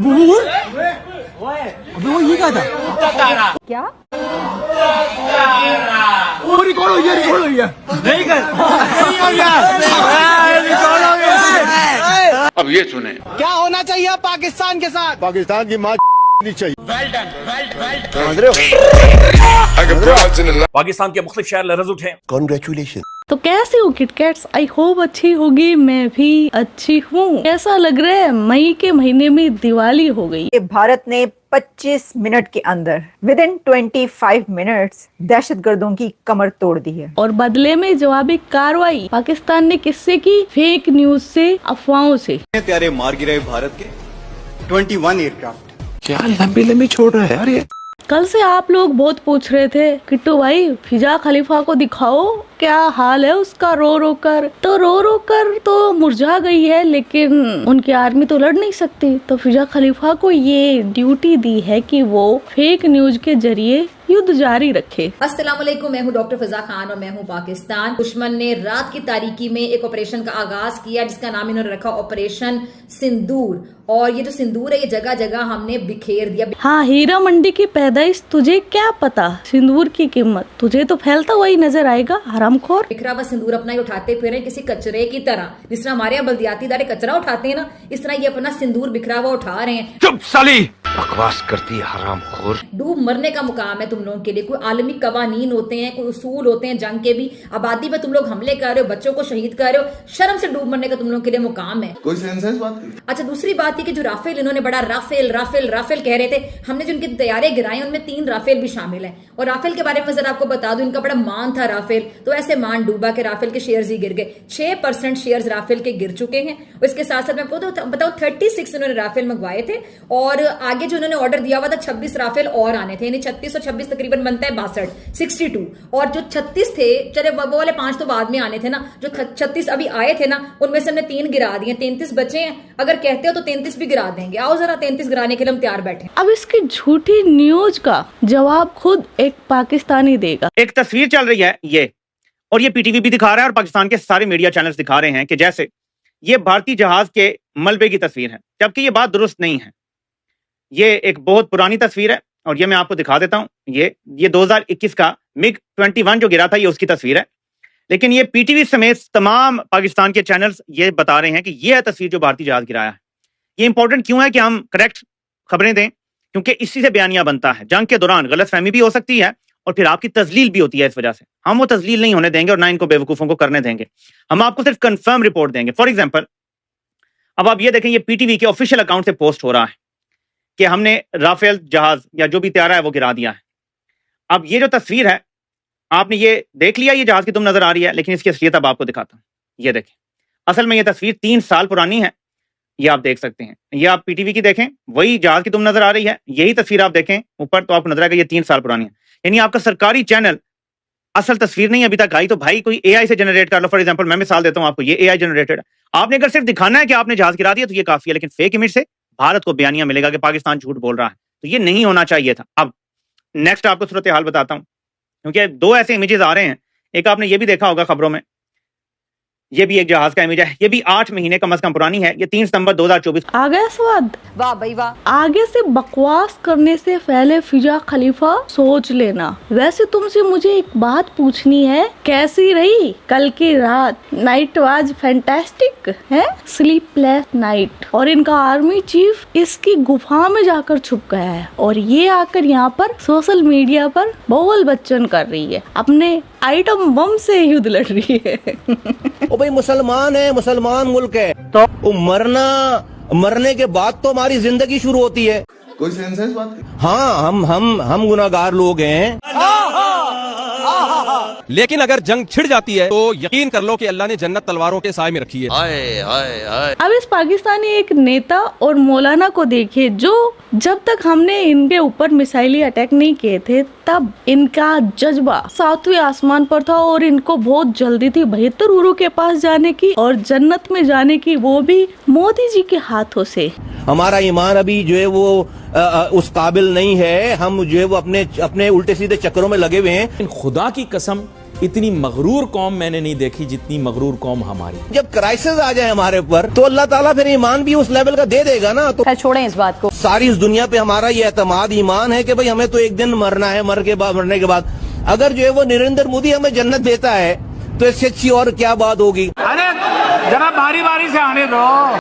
अबे वो ये क्या था? क्या? वो रिकॉर्ड हो गया नहीं कर अब ये सुने क्या होना चाहिए पाकिस्तान के साथ? पाकिस्तान की माँ चाहिए। पाकिस्तान के मुख्तलिफ शहर लरज़ उठे। कॉन्ग्रेचुलेशन। तो कैसे हो किटकैट्स? आई होप अच्छी होगी। मैं भी अच्छी हूँ। कैसा लग रहा है? मई के महीने में दिवाली हो गई। भारत ने 25 मिनट के अंदर विद इन 25 मिनट्स दहशतगर्दों की कमर तोड़ दी है। और बदले में जवाबी कार्रवाई पाकिस्तान ने किससे की? फेक न्यूज से, अफवाहों से। प्यारे मार गिरे भारत के 21 एयरक्राफ्ट। क्या लंबी लंबी छोड़ रहा है यार ये। कल से आप लोग बहुत पूछ रहे थे किट्टू भाई फिजा खलीफा को दिखाओ, क्या हाल है उसका, रो रो कर तो मुरझा गई है, लेकिन उनकी आर्मी तो लड़ नहीं सकती। तो फिजा खलीफा को ये ड्यूटी दी है कि वो फेक न्यूज के जरिए युद्ध जारी रखे। अस्सलाम वालेकुम, मैं हूं डॉक्टर फिजा खान और मैं हूं पाकिस्तान। दुश्मन ने रात की तारीकी में एक ऑपरेशन का आगाज किया जिसका नाम इन्होंने रखा ऑपरेशन सिंदूर। और ये जो सिंदूर है ये जगह जगह हमने बिखेर दिया। हाँ, हीरा मंडी की पैदाइश तुझे क्या पता, सिंदूर की कीमत तुझे तो फैलता हुआ ही नजर आएगा हरामखोर। बिखरा हुआ सिंदूर अपना ही उठाते फिर किसी कचरे की तरह, जिस तरह हमारे यहाँ बल्दियाती इदारे कचरा उठाते हैं ना, इस तरह ये अपना सिंदूर बिखरा हुआ उठा रहे हैं। चुप साली, बकवास करती है हरामखोर। डूब मरने का मुकाम है तुम लोगों के लिए। कोई आलमी कवानीन होते हैं, कोई उसूल होते हैं जंग के भी। आबादी पे तुम लोग हमले कर रहे हो, बच्चों को शहीद कर रहे हो। शर्म से डूब मरने का तुम लोगों के लिए मुकाम है। कोई सेंस है इस बात की? अच्छा, दूसरी बात ये कि जो राफेल इन्होंने बड़ा राफेल राफेल राफेल कह रहे थे, हमने जो इनके तैयारे गिराए उनमें 3 राफेल भी शामिल हैं। और राफेल के बारे में जरा आपको बता दूं, इनका बड़ा मान था राफेल, तो ऐसे मान डूबा के राफेल के शेयर्स ही गिर गए। 6% शेयर्स राफेल के गिर चुके हैं। और इसके साथ साथ मैं आपको बताऊं 36 इन्होंने राफेल मंगवाए थे और आगे जो इन्होंने ऑर्डर दिया हुआ था 26 राफेल और आने थे, यानी 36 और 26 तकरीबन बनता है 62, 62। और जो 36 थे, चले वो वाले 5 तो बाद में आने थे ना, जो 36 अभी आए थे ना उनमें से हमने 3 गिरा दिए, 33 बचे हैं। अगर कहते हो तो 33 भी गिरा देंगे। आओ जरा 33 गिराने के लिए हम तैयार बैठे। अब इसकी झूठी न्यूज का जवाब खुद एक पाकिस्तानी देगा। एक तस्वीर चल रही है ये, और ये पीटीवी भी दिखा रहा है और पाकिस्तान के सारे मीडिया चैनल्स दिखा रहे हैं कि जैसे ये भारतीय जहाज के मलबे की तस्वीर है, जबकि ये बात दुरुस्त नहीं है। ये एक बहुत पुरानी तस्वीर है और ये मैं आपको दिखा देता हूं। ये 2021 का मिग 21 जो गिरा था, ये उसकी तस्वीर है। लेकिन ये पीटीवी समेत तमाम पाकिस्तान के चैनल्स ये बता रहे हैं कि ये है तस्वीर जो भारतीय जहाज गिराया है। ये इंपॉर्टेंट क्यों है कि हम करेक्ट खबरें दें, क्योंकि इसी से बयानिया बनता है। जंग के दौरान गलतफहमी भी हो सकती है और फिर आपकी तजलील भी होती है। इस वजह से हम वो तजलील नहीं होने देंगे और ना इनको बेवकूफों को करने देंगे। हम आपको सिर्फ कंफर्म रिपोर्ट देंगे। फॉर एग्जांपल, अब आप ये देखें, ये पीटीवी के ऑफिशियल अकाउंट से पोस्ट हो रहा है कि हमने राफेल जहाज या जो भी तैयारा है वो गिरा दिया है। अब ये जो तस्वीर है, आपने ये देख लिया, ये जहाज की तुम नजर आ रही है, लेकिन इसकी असलियत अब आपको दिखाता हूं। ये देखें, असल में ये तस्वीर 3 साल पुरानी है। ये आप देख सकते हैं, ये आप पीटीवी की देखें, वही जहाज की तुम नजर आ रही है। यही तस्वीर आप देखें ऊपर तो आपको नजर आएगा ये 3 साल पुरानी है। यानी आपका सरकारी चैनल असल तस्वीर नहीं अभी तक आई, तो भाई कोई एआई से जनरेट कर लो। फॉर एग्जांपल मैं मिसाल देता हूं आपको, ये एआई जनरेटेड है। आपने अगर सिर्फ दिखाना है कि आपने जहाज गिरा दिया तो ये काफी है, लेकिन फेक इमेज से भारत को बयानिया मिलेगा कि पाकिस्तान झूठ बोल रहा है, तो ये नहीं होना चाहिए था। अब नेक्स्ट आपको सूरत हाल बताता हूं, क्योंकि 2 ऐसे इमेजेस आ रहे हैं। एक आपने ये भी देखा होगा खबरों में, ये भी एक जहाज का इमेज है। ये भी 8 महीने कम से कम पुरानी है। ये 3 सितंबर 2024। आ गया स्वाद? वाह भाई वाह। आगे से बकवास करने से पहले फिजा खलीफा सोच लेना। वैसे तुमसे मुझे एक बात पूछनी है, कैसी रही कल की रात? नाइट वाज फैंटास्टिक है, स्लीपलेस नाइट। और इनका आर्मी चीफ इसकी गुफा में जाकर छुप गया है और ये आकर यहाँ पर सोशल मीडिया पर बोल बच्चन कर रही है, अपने आइटम बम से युद्ध लड़ रही है। ओ भाई, मुसलमान है, मुसलमान मुल्क है, तो मरने के बाद तो हमारी जिंदगी शुरू होती है। कोई सेंस है इस बात की? हाँ, हम गुनाहगार लोग हैं। लेकिन अगर जंग छिड़ जाती है तो यकीन कर लो कि अल्लाह ने जन्नत तलवारों के साए में रखी है। आए, आए, आए। अब इस पाकिस्तानी एक नेता और मौलाना को देखिए, जो जब तक हमने इनके ऊपर मिसाइली अटैक नहीं किए थे तब इनका जज्बा 7वें आसमान पर था और इनको बहुत जल्दी थी 72 गुरु के पास जाने की और जन्नत में जाने की, वो भी मोदी जी के हाथों से। हमारा ईमान अभी जो है वो उस काबिल नहीं है। हम जो है वो अपने उल्टे सीधे चक्करों में लगे हुए हैं। खुदा की कसम इतनी मगरूर कौम मैंने नहीं देखी जितनी मगरूर कौम हमारी। जब क्राइसिस आ जाए हमारे ऊपर तो अल्लाह ताला फिर ईमान भी उस लेवल का दे देगा ना। तो छोड़ें इस बात को। सारी इस दुनिया पे हमारा ये एतमाद ईमान है कि भाई हमें तो एक दिन मरना है, मरने के बाद अगर जो है वो नरेंद्र मोदी हमें जन्नत देता है तो इससे अच्छी और क्या बात होगी। अरे जरा बारी बारी से आने दो।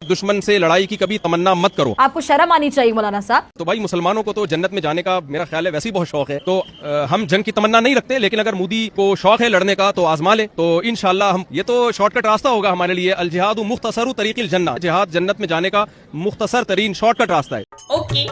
दुश्मन से लड़ाई की कभी तमन्ना मत करो। आपको शर्म आनी चाहिए मौलाना साहब। तो भाई मुसलमानों को तो जन्नत में जाने का मेरा ख्याल है वैसे ही बहुत शौक है, तो हम जंग की तमन्ना नहीं रखते, लेकिन अगर मोदी को शौक है लड़ने का तो आजमा ले, तो इंशाल्लाह हम, ये तो शॉर्टकट रास्ता होगा हमारे लिए। अल जिहादु मुख्तसरु तरीक़िल जन्नह, जिहाद जन्नत में जाने का मुख्तसर तरीन शॉर्टकट रास्ता है। ओके।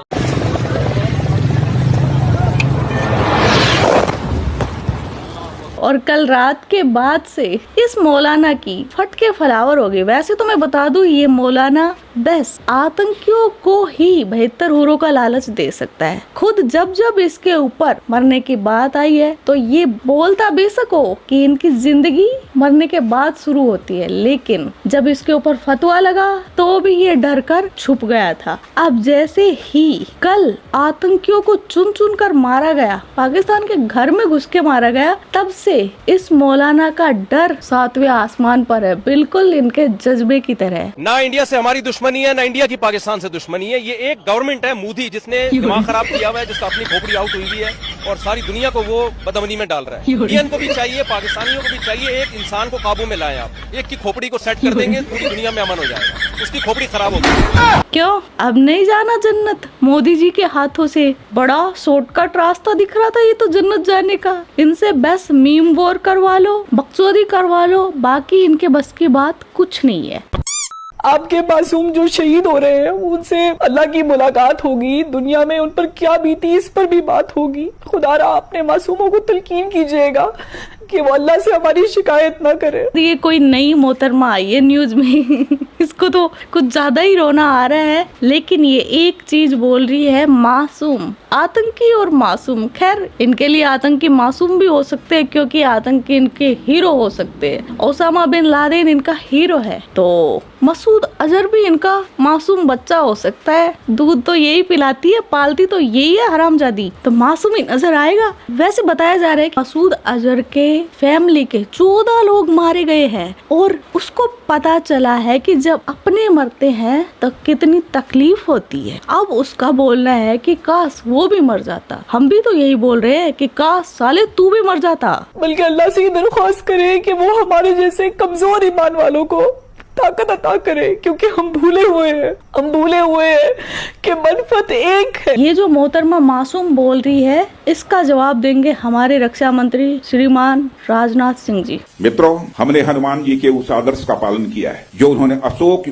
और कल रात के बाद से इस मौलाना की फटके फलावर हो गई। वैसे तो मैं बता दूं ये मौलाना बस आतंकियों को ही बेहतर हुरों का लालच दे सकता है। खुद जब जब इसके ऊपर मरने की बात आई है तो ये बोलता बेशक हो कि इनकी जिंदगी मरने के बाद शुरू होती है, लेकिन जब इसके ऊपर फतवा लगा तो भी ये डर कर छुप गया था। अब जैसे ही कल आतंकियों को चुन चुन कर मारा गया, पाकिस्तान के घर में घुस के मारा गया, तब से इस मौलाना का डर सातवें आसमान पर है, बिल्कुल इनके जज्बे की तरह। ना इंडिया से हमारी दुश्मनी है, ना इंडिया की पाकिस्तान से दुश्मनी है। ये एक गवर्नमेंट है मोदी जिसने दिमाग खराब किया हुआ है, जिसका अपनी खोपड़ी आउट हुई हुई है और सारी दुनिया को वो बदअमनी में डाल रहा है। इंडियन को भी चाहिए, पाकिस्तानियों को भी चाहिए, एक इंसान को काबू में लाएं आप। एक की खोपड़ी को सेट कर देंगे, पूरी दुनिया में अमन हो जाएगा। उसकी खोपड़ी खराब होगी। क्यों अब नहीं जाना जन्नत? मोदी जी के हाथों से बड़ा शॉर्टकट रास्ता दिख रहा था ये तो जन्नत जाने का। इनसे बस मीम वॉर करवा लो, बकचोदी करवा लो, बाकी इनके बस की बात कुछ नहीं है। आपके मासूम जो शहीद हो रहे हैं उनसे अल्लाह की मुलाकात होगी, दुनिया में उन पर क्या बीती इस पर भी बात होगी। खुदारा अपने मासूमों को तलकीन कीजिएगा कि वो अल्लाह से हमारी शिकायत ना करे। ये कोई नई मोहतरमा आई है न्यूज में इसको तो कुछ ज्यादा ही रोना आ रहा है, लेकिन ये एक चीज बोल रही है, मासूम आतंकी और मासूम। खैर इनके लिए आतंकी मासूम भी हो सकते हैं क्योंकि आतंकी इनके हीरो हो सकते हैं। ओसामा बिन लादेन इनका हीरो है तो मसूद अजहर भी इनका मासूम बच्चा हो सकता है। दूध तो यही पिलाती है, पालती तो यही है हरामजादी, तो मासूम ही नजर आएगा। वैसे बताया जा रहा है कि मसूद अजहर के फैमिली के 14 लोग मारे गए हैं और उसको पता चला है कि जब अपने मरते हैं तो कितनी तकलीफ होती है। अब उसका बोलना है कि काश वो भी मर जाता। हम भी तो यही बोल रहे हैं कि काश साले तू भी मर जाता। बल्कि अल्लाह से दरख्वास्त करे कि वो हमारे जैसे कमजोर ईमान वालों को ताकत अता करे, क्योंकि हम भूले हुए हैं कि मनफत एक है। ये जो मोहतरमा मासूम बोल रही है इसका जवाब देंगे हमारे रक्षा मंत्री श्रीमान राजनाथ सिंह जी। मित्रों, हमने हनुमान जी के उस आदर्श का पालन किया है जो उन्होंने अशोक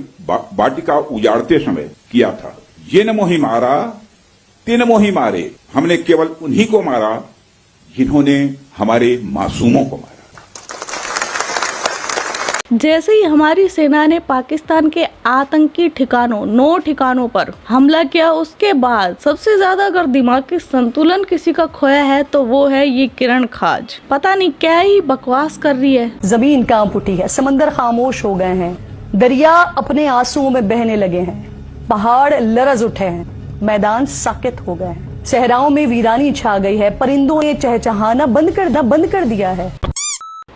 वाटिका उजाड़ते समय किया था। जिन मोहि मारा तिन मोहि मारे, हमने केवल उन्हीं को मारा जिन्होंने हमारे मासूमों को मारा। जैसे ही हमारी सेना ने पाकिस्तान के आतंकी ठिकानों 9 ठिकानों पर हमला किया, उसके बाद सबसे ज्यादा अगर दिमागी संतुलन किसी का खोया है तो वो है ये किरण खाज। पता नहीं क्या ही बकवास कर रही है। जमीन कांप उठी है, समंदर खामोश हो गए हैं, दरिया अपने आंसुओं में बहने लगे हैं, पहाड़ लरज उठे हैं, मैदान साकित हो गए हैं, सहराओं में वीरानी छा गई है, परिंदों ने चहचहाना बंद कर दिया है।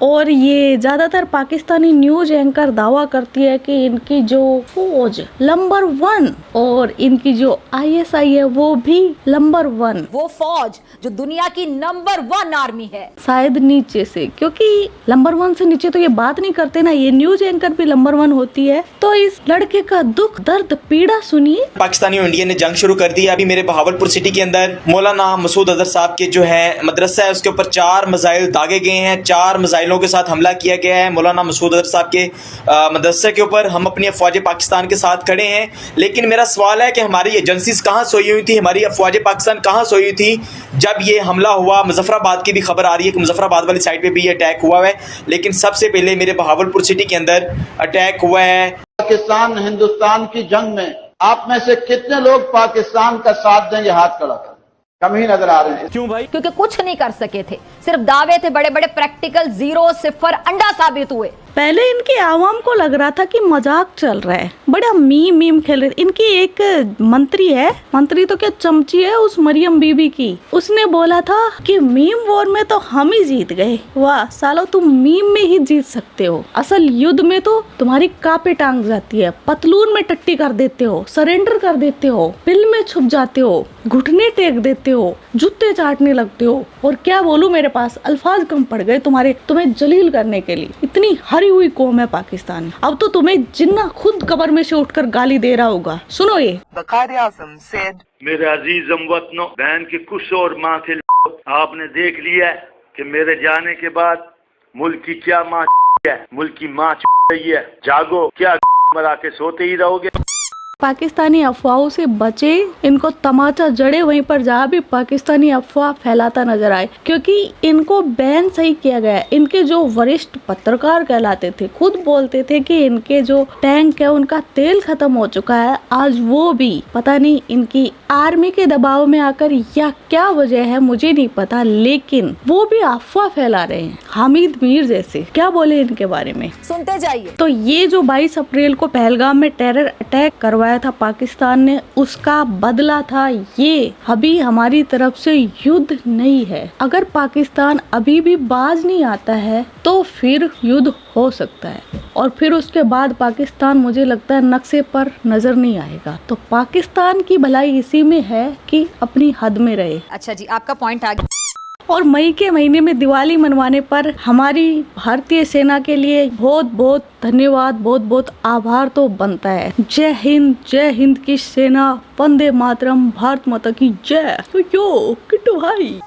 और ये ज्यादातर पाकिस्तानी न्यूज एंकर दावा करती है कि इनकी जो फौज नंबर 1 और इनकी जो ISI है वो भी नंबर 1। वो फौज जो दुनिया की नंबर 1 आर्मी है, शायद नीचे से, क्योंकि नंबर 1 से नीचे तो ये बात नहीं करते ना। ये न्यूज एंकर भी नंबर 1 होती है। तो इस लड़के का दुख दर्द पीड़ा सुनिए। पाकिस्तानी और इंडिया ने जंग शुरू कर दी है। अभी मेरे बहावलपुर सिटी के अंदर मौलाना मसूद अजहर साहब के जो है मदरसा है उसके ऊपर 4 मिसाइल दागे गए हैं। 4 मिसाइलों के साथ हमला किया गया है मौलाना मसूद अजहर साहब के मदरसे के ऊपर। हम अपनी अफवाज पाकिस्तान के साथ खड़े हैं, लेकिन मेरा सवाल है कि हमारी एजेंसीज कहाँ सोई हुई थी, हमारी अफवाज पाकिस्तान कहाँ सोई हुई थी जब ये हमला हुआ। मुजफ्फराबाद की भी खबर आ रही है कि मुजफ्फराबाद वाली साइड पे भी ये अटैक हुआ है, लेकिन सबसे पहले मेरे बहावलपुर सिटी के अंदर अटैक हुआ है। पाकिस्तान हिंदुस्तान की जंग में आप में से कितने लोग पाकिस्तान का साथ देंगे? हाथ खड़ा कर। कम ही नजर आ रहे हैं। क्यों भाई? क्योंकि कुछ नहीं कर सके थे, सिर्फ दावे थे बड़े बड़े, प्रैक्टिकल 0 0 अंडा साबित हुए। पहले इनके आवाम को लग रहा था कि मजाक चल रहा है, बड़ा मीम खेल रहे। इनकी एक मंत्री है, मंत्री तो क्या चमची है उस मरियम बीबी की, उसने बोला था कि मीम वॉर में तो हम ही जीत गए। वाह सालो, तुम मीम में ही जीत सकते हो, असल युद्ध में तो तुम्हारी कापे टांग जाती है, पतलून में टट्टी कर देते हो, सरेंडर कर देते हो, पिल में छुप जाते हो, घुटने टेक देते हो, जूते चाटने लगते हो। और क्या बोलूं, मेरे पास अल्फाज कम पड़ गए तुम्हें जलील करने के लिए। इतनी हरी हुई कौम है पाकिस्तान। अब तो तुम्हें जिन्ना खुद कब्र में से उठकर गाली दे रहा होगा। सुनो ये। मेरे अजीज हमवतनों, बहन के कुछ और माँ के आपने देख लिया है कि मेरे जाने के बाद मुल्क की क्या माँ है, मुल्क की माँ रही है। जागो, क्या मरा के सोते ही रहोगे। पाकिस्तानी अफवाहों से बचे, इनको तमाचा जड़े वहीं पर जहाँ भी पाकिस्तानी अफवाह फैलाता नजर आए, क्योंकि इनको बैन सही किया गया है। इनके जो वरिष्ठ पत्रकार कहलाते थे खुद बोलते थे कि इनके जो टैंक है उनका तेल खत्म हो चुका है। आज वो भी पता नहीं इनकी आर्मी के दबाव में आकर या क्या वजह है मुझे नहीं पता, लेकिन वो भी अफवाह फैला रहे हैं। हामिद मीर जैसे, क्या बोले इनके बारे में, सुनते जाइए। तो ये जो 22 अप्रैल को पहलगाम में टेरर अटैक करवाया था पाकिस्तान ने, उसका बदला था ये। अभी हमारी तरफ से युद्ध नहीं है। अगर पाकिस्तान अभी भी बाज नहीं आता है तो फिर युद्ध हो सकता है, और फिर उसके बाद पाकिस्तान मुझे लगता है नक्शे पर नजर नहीं आएगा। तो पाकिस्तान की भलाई इसी में है कि अपनी हद में रहे। अच्छा जी, आपका पॉइंट आ गया। और मई के महीने में दिवाली मनवाने पर हमारी भारतीय सेना के लिए बहुत बहुत धन्यवाद, बहुत बहुत आभार तो बनता है। जय हिंद की सेना, वंदे मातरम, भारत माता की जय। तो यो किट्टू भाई।